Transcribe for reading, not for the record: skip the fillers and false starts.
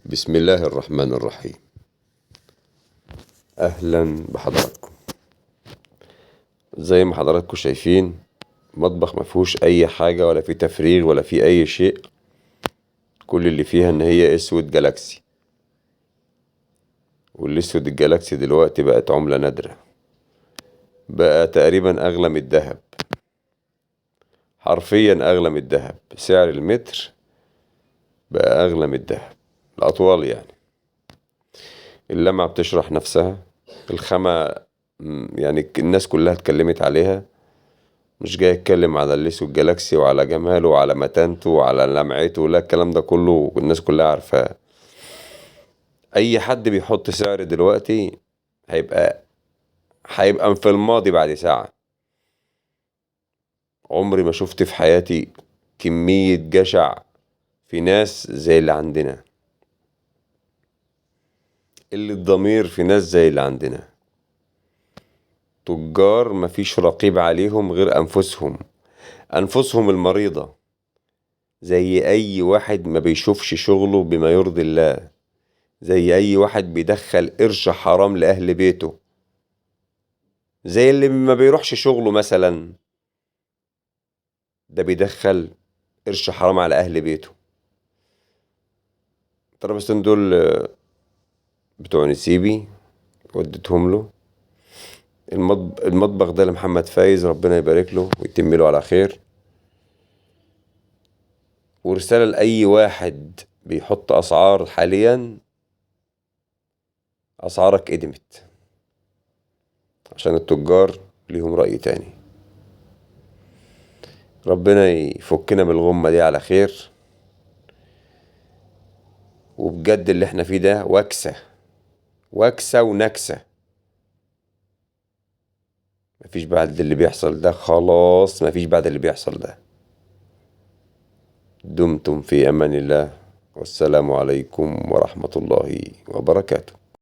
بسم الله الرحمن الرحيم. أهلا بحضراتكم. زي ما حضراتكم شايفين، مطبخ مفيهوش أي حاجة ولا فيه تفريغ ولا فيه أي شيء. كل اللي فيها إن هي أسود جالاكسي، والأسود الجالاكسي دلوقتي بقت عملة نادرة، بقى تقريبا أغلى من الدهب، حرفيا أغلى من الدهب. سعر المتر بقى أغلى من الدهب، الأطوال يعني. اللمعة بتشرح نفسها، الخامة يعني الناس كلها اتكلمت عليها. مش جاي اتكلم على الاسود جالاكسي وعلى جماله وعلى متانته وعلى لمعته، لا، الكلام ده كله الناس كلها عارفاه. اي حد بيحط سعر دلوقتي هيبقى في الماضي بعد ساعة. عمري ما شفت في حياتي كمية جشع في ناس زي اللي عندنا، اللي الضمير في ناس زي اللي عندنا. تجار مفيش رقيب عليهم غير أنفسهم المريضة. زي أي واحد ما بيشوفش شغله بما يرضي الله، زي أي واحد بيدخل قرش حرام لأهل بيته، زي اللي ما بيروحش شغله مثلا، ده بيدخل قرش حرام على أهل بيته. الترابيزتين دول بتوع نسيبي، وديتهم له. المطبخ ده لمحمد فايز، ربنا يبارك له ويتم له على خير. ورسالة لأي واحد بيحط أسعار حاليا: أسعارك قدمت، عشان التجار ليهم رأي تاني. ربنا يفكنا من الغمة دي على خير. وبجد اللي احنا فيه ده وكسة ونكسة. مفيش بعد اللي بيحصل ده، خلاص مفيش بعد اللي بيحصل ده. دمتم في أمان الله، والسلام عليكم ورحمة الله وبركاته.